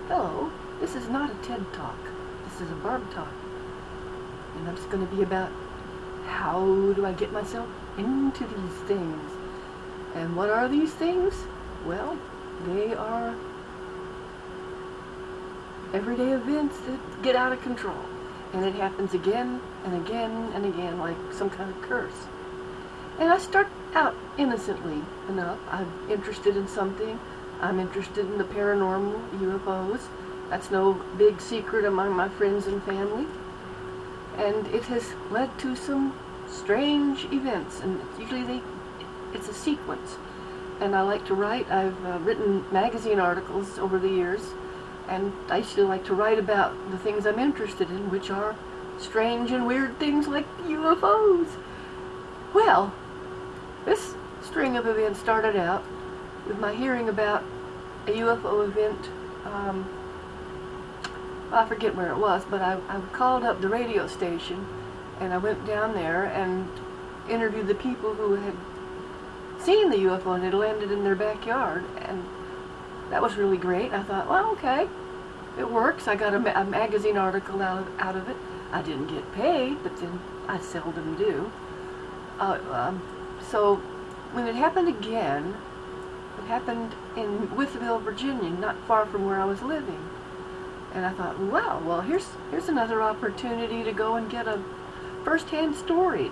Hello, this is not a TED Talk. This is a Barb Talk. And it's going to be about how do I get myself into these things. And what are these things? Well, they are everyday events that get out of control. And it happens again and again and again, like some kind of curse. And I start out innocently enough. I'm interested in something. I'm interested in the paranormal, UFOs. That's no big secret among my friends and family. And it has led to some strange events, and usually it's a sequence. And I like to write. I've written magazine articles over the years, and I usually like to write about the things I'm interested in, which are strange and weird things like UFOs. Well, this string of events started out with my hearing about a UFO event. I forget where it was, but I called up the radio station, and I went down there and interviewed the people who had seen the UFO and it landed in their backyard, and that was really great. I thought, well, okay, it works. I got a magazine article out of it. I didn't get paid, but then I seldom do. So when it happened again, it happened in Withville, Virginia, not far from where I was living. And I thought, wow, well, here's another opportunity to go and get a first-hand story.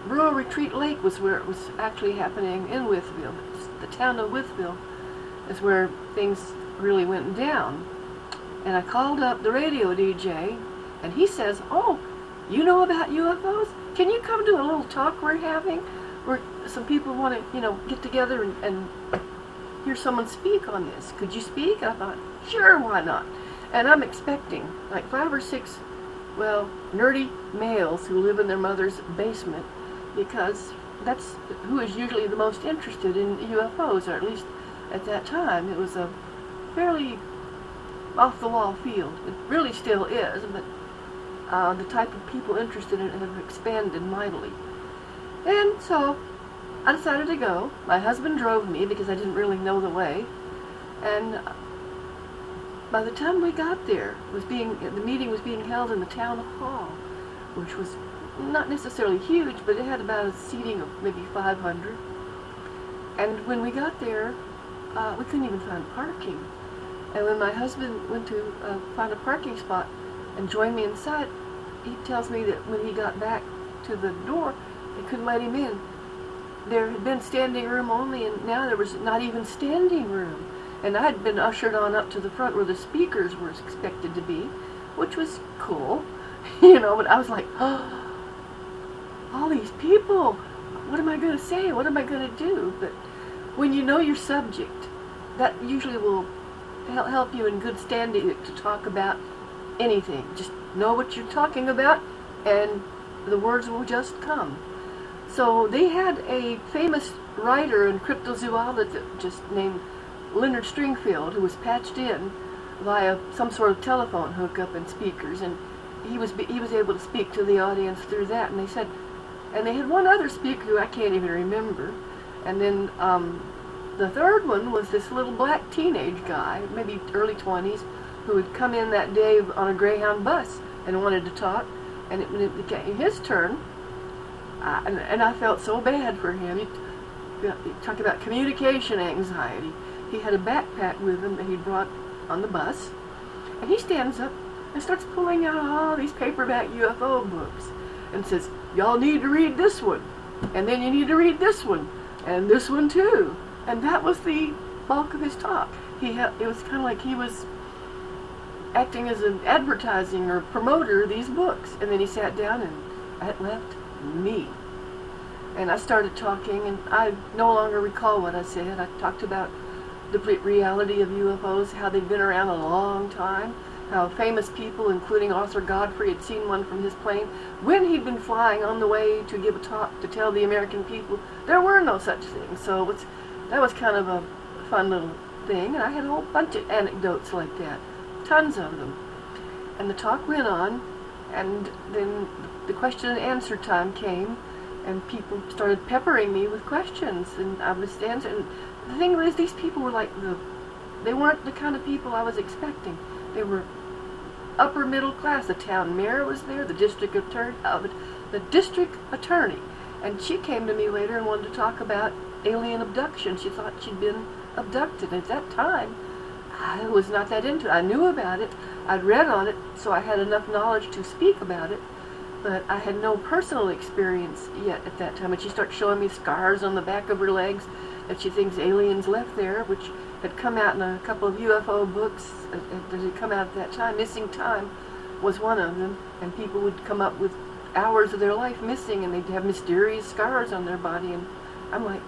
Rural Retreat Lake was where it was actually happening in Withville. The town of Withville is where things really went down. And I called up the radio DJ, and he says, oh, you know about UFOs? Can you come to a little talk we're having where some people want to, get together and hear someone speak on this? Could you speak? And I thought, sure, why not? And I'm expecting like 5 or 6, nerdy males who live in their mother's basement, because that's who is usually the most interested in UFOs, or at least at that time. It was a fairly off-the-wall field. It really still is, but the type of people interested in it have expanded mightily. And so I decided to go. My husband drove me because I didn't really know the way, and by the time we got there, the meeting was being held in the town hall, which was not necessarily huge, but it had about a seating of maybe 500. And when we got there, we couldn't even find parking. And when my husband went to find a parking spot and joined me inside, he tells me that when he got back to the door, they couldn't let him in. There had been standing room only, and now there was not even standing room. And I had been ushered on up to the front where the speakers were expected to be, which was cool, but I was like, oh, all these people, what am I going to say? What am I going to do? But when you know your subject, that usually will help you in good standing to talk about anything. Just know what you're talking about, and the words will just come. So they had a famous writer and cryptozoologist named Leonard Stringfield, who was patched in via some sort of telephone hookup and speakers, and he was able to speak to the audience through that. And they had one other speaker who I can't even remember, and then the third one was this little black teenage guy, maybe early 20s, who had come in that day on a Greyhound bus and wanted to talk. And when it became his turn, and I felt so bad for him. You talk about communication anxiety. He had a backpack with him that he brought on the bus, and he stands up and starts pulling out all these paperback UFO books and says, y'all need to read this one, and then you need to read this one, and this one too. And that was the bulk of his talk. It was kind of like he was acting as an advertising or promoter of these books, and then he sat down and it left me. And I started talking, and I no longer recall what I said. I talked about the reality of UFOs, how they've been around a long time, how famous people, including Arthur Godfrey, had seen one from his plane when he'd been flying on the way to give a talk to tell the American people there were no such things. So that was kind of a fun little thing, and I had a whole bunch of anecdotes like that, tons of them. And the talk went on, and then the question and answer time came, and people started peppering me with questions, and I was answering. The thing was, these people were like they weren't the kind of people I was expecting. They were upper middle class. The town mayor was there, the district attorney, and she came to me later and wanted to talk about alien abduction. She thought she'd been abducted. At that time, I was not that into it. I knew about it. I'd read on it, so I had enough knowledge to speak about it, but I had no personal experience yet at that time. And she started showing me scars on the back of her legs that she thinks aliens left there, which had come out in a couple of UFO books that had come out at that time. Missing Time was one of them, and people would come up with hours of their life missing, and they'd have mysterious scars on their body, and I'm like,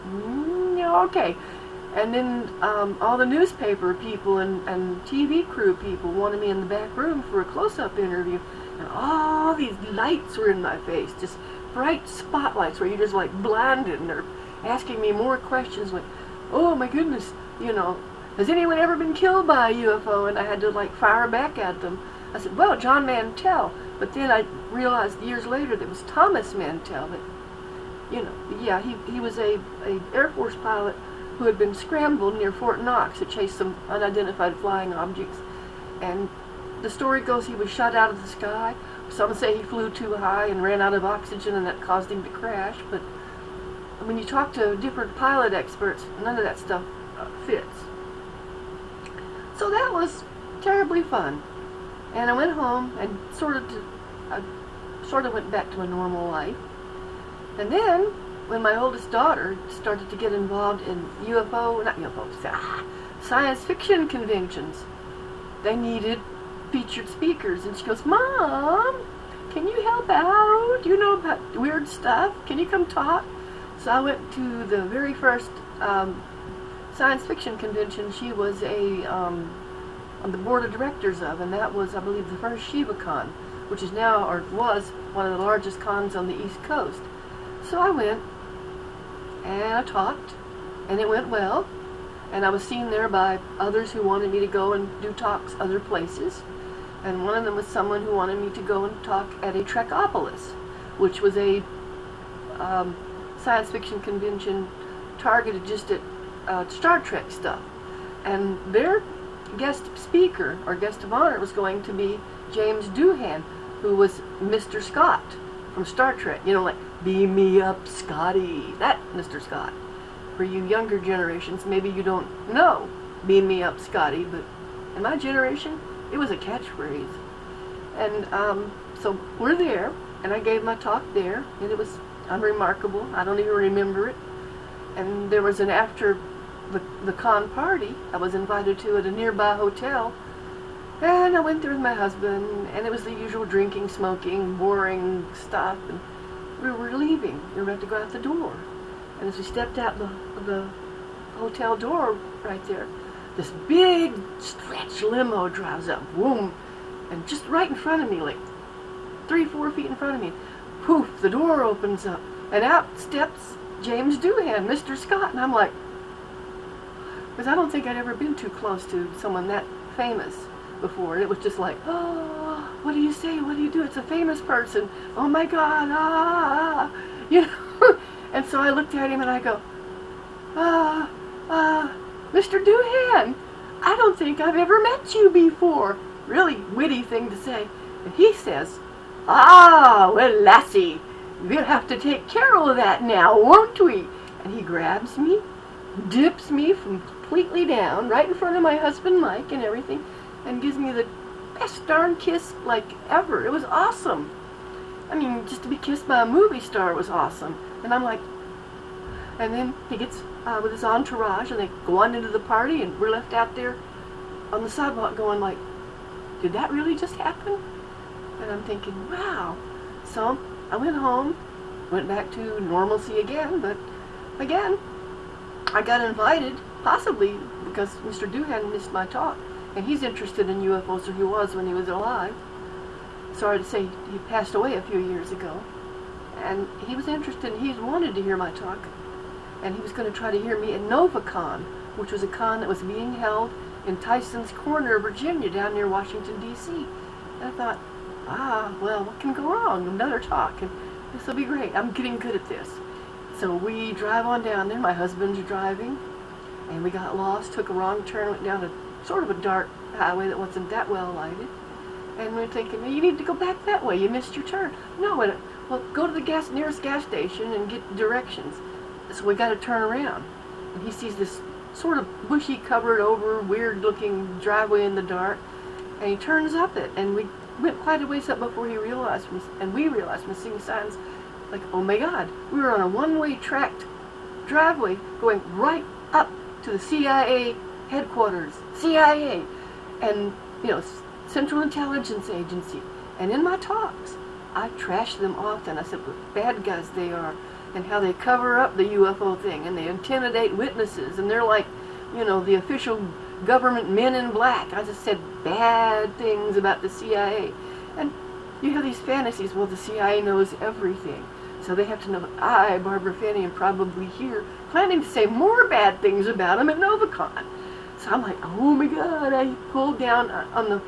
yeah, okay. And then all the newspaper people and TV crew people wanted me in the back room for a close-up interview, and all these lights were in my face, just bright spotlights where you're just like blinded, and they're asking me more questions like, oh my goodness, you know, has anyone ever been killed by a UFO? And I had to like fire back at them. I said, well, John Mantell. But then I realized years later that it was Thomas Mantell. That, you know, yeah, he was a Air Force pilot who had been scrambled near Fort Knox to chase some unidentified flying objects. And the story goes he was shot out of the sky. Some say he flew too high and ran out of oxygen, and that caused him to crash. But when you talk to different pilot experts, none of that stuff fits. So that was terribly fun. And I went home and sort of went back to a normal life. And then, when my oldest daughter started to get involved in science fiction conventions, they needed featured speakers. And she goes, Mom, can you help out? You know about weird stuff? Can you come talk? So I went to the very first science fiction convention she was on the board of directors of, and that was, I believe, the first ShivaCon, which is now, or was, one of the largest cons on the East Coast. So I went, and I talked, and it went well, and I was seen there by others who wanted me to go and do talks other places, and one of them was someone who wanted me to go and talk at a Trekopolis, which was a science fiction convention targeted just at Star Trek stuff. And their guest speaker, or guest of honor, was going to be James Doohan, who was Mr. Scott from Star Trek. You know, like, beam me up, Scotty. That Mr. Scott. For you younger generations, maybe you don't know beam me up, Scotty, but in my generation, it was a catchphrase. And so we're there, and I gave my talk there, and it was unremarkable. I don't even remember it. And there was an after the con party I was invited to at a nearby hotel, and I went there with my husband, and it was the usual drinking, smoking, boring stuff, and we were leaving. We were about to go out the door, and as we stepped out the hotel door right there, this big stretch limo drives up, boom, and just right in front of me, like 3-4 feet in front of me, poof, the door opens up, and out steps James Doohan, Mr. Scott, and I'm like, because I don't think I'd ever been too close to someone that famous before, and it was just like, oh, what do you say, what do you do, it's a famous person, oh my God, you know, and so I looked at him and I go, Mr. Doohan, I don't think I've ever met you before. Really witty thing to say. And he says, well, lassie, we'll have to take care of that now, won't we? And he grabs me, dips me from completely down, right in front of my husband Mike and everything, and gives me the best darn kiss like ever. It was awesome. I mean, just to be kissed by a movie star was awesome. And I'm like, and then he gets with his entourage, and they go on into the party, and we're left out there on the sidewalk going like, did that really just happen? And I'm thinking, wow. So I went home, went back to normalcy again, but again, I got invited, possibly because Mr. Doohan missed my talk, and he's interested in UFOs, or he was when he was alive. Sorry to say, he passed away a few years ago. And he was interested, and he wanted to hear my talk, and he was going to try to hear me at NovaCon, which was a con that was being held in Tyson's Corner, Virginia, down near Washington, D.C. And I thought, well, what can go wrong? Another talk, and this will be great. I'm getting good at this. So we drive on down there. My husband's driving, and we got lost, took a wrong turn, went down a sort of a dark highway that wasn't that well lighted. And we're thinking, well, you need to go back that way. You missed your turn. No, well, go to the nearest gas station and get directions. So we got to turn around. And he sees this sort of bushy, covered over, weird-looking driveway in the dark. And he turns up it. And we went quite a ways up before he realized, and we realized from seeing signs, like, oh my God, we were on a one-way tracked driveway going right up to the CIA headquarters. CIA. And, you know, Central Intelligence Agency. And in my talks, I trashed them often. I said what bad guys they are, and how they cover up the UFO thing, and they intimidate witnesses, and they're like, you know, the official government men in black. I just said bad things about the CIA. And you have these fantasies, well, the CIA knows everything, so they have to know I, Barbara Finney, am probably here, planning to say more bad things about them at Novacon. So I'm like, oh my God, I pulled down on the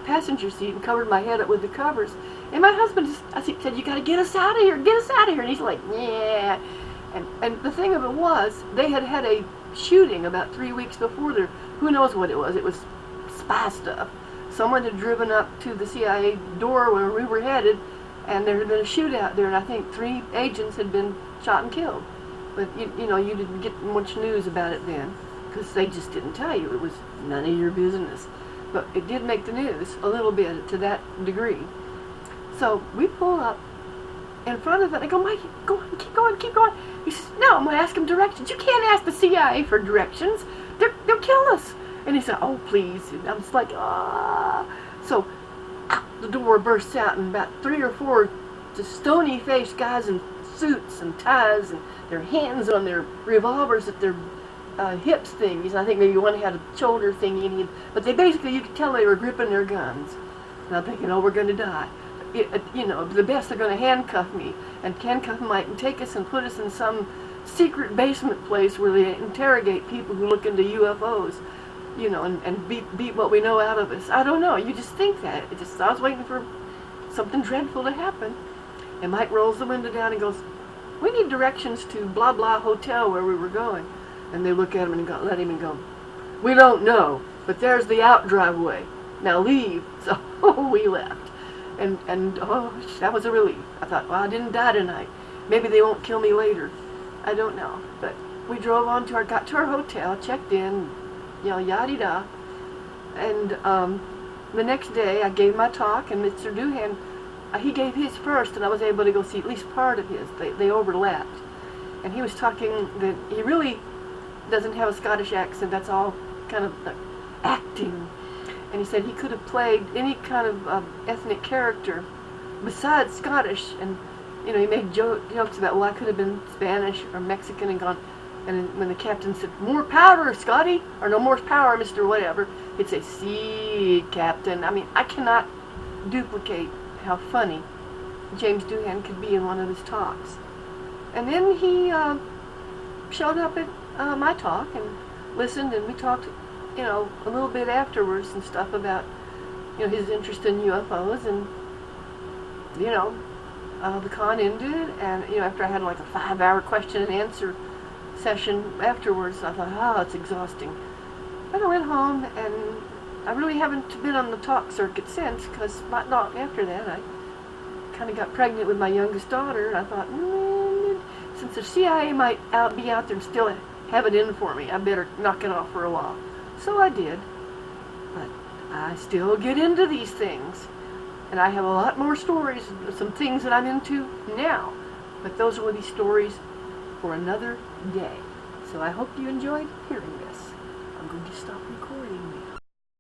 passenger seat and covered my head up with the covers. And my husband said, you got to get us out of here, get us out of here. And he's like, yeah. And the thing of it was, they had had a shooting about 3 weeks before there. Who knows what it was? It was spy stuff. Someone had driven up to the CIA door where we were headed, and there had been a shootout there, and I think 3 agents had been shot and killed. But, you know, you didn't get much news about it then, because they just didn't tell you. It was none of your business. But it did make the news a little bit to that degree. So we pull up in front of it. I go, Mike, go on, keep going, keep going. He says, no, I'm going to ask him directions. You can't ask the CIA for directions. They'll kill us. And he said, oh, please. And I'm just like, ah. So the door bursts out, and about 3 or 4 just stony-faced guys in suits and ties, and their hands on their revolvers at their hips thingies. I think maybe one had a shoulder thingy, but they basically, you could tell they were gripping their guns. And I'm thinking, oh, we're going to die. You know, the best, they're going to handcuff me, and handcuff Mike and take us and put us in some secret basement place where they interrogate people who look into UFOs, you know, and beat what we know out of us. I don't know. You just think that. I was waiting for something dreadful to happen. And Mike rolls the window down and goes, we need directions to blah blah hotel where we were going. And they look at him and let him and go, we don't know, but there's the out driveway. Now leave. So we left. And oh, that was a relief. I thought, well, I didn't die tonight. Maybe they won't kill me later. I don't know. But we drove on to got to our hotel, checked in, you know, yada-da. And the next day I gave my talk, and Mr. Doohan, he gave his first, and I was able to go see at least part of his. They overlapped. And he was talking that he really doesn't have a Scottish accent. That's all kind of acting. And he said he could have played any kind of ethnic character besides Scottish. And, you know, he made jokes about, well, I could have been Spanish or Mexican and gone. And when the captain said, more power, Scotty, or no more power, Mr. Whatever, he'd say, see, Captain. I mean, I cannot duplicate how funny James Doohan could be in one of his talks. And then he showed up at my talk and listened, and we talked, you know, a little bit afterwards and stuff about, you know, his interest in UFOs. And, you know, the con ended, and, you know, after I had like a 5-hour question and answer session afterwards, I thought, oh, it's exhausting. But I went home, and I really haven't been on the talk circuit since, because not after that, I kind of got pregnant with my youngest daughter, and I thought, since the CIA might be out there and still have it in for me, I better knock it off for a while. So I did, but I still get into these things, and I have a lot more stories, some things that I'm into now, but those will be stories for another day. So I hope you enjoyed hearing this. I'm going to stop recording now.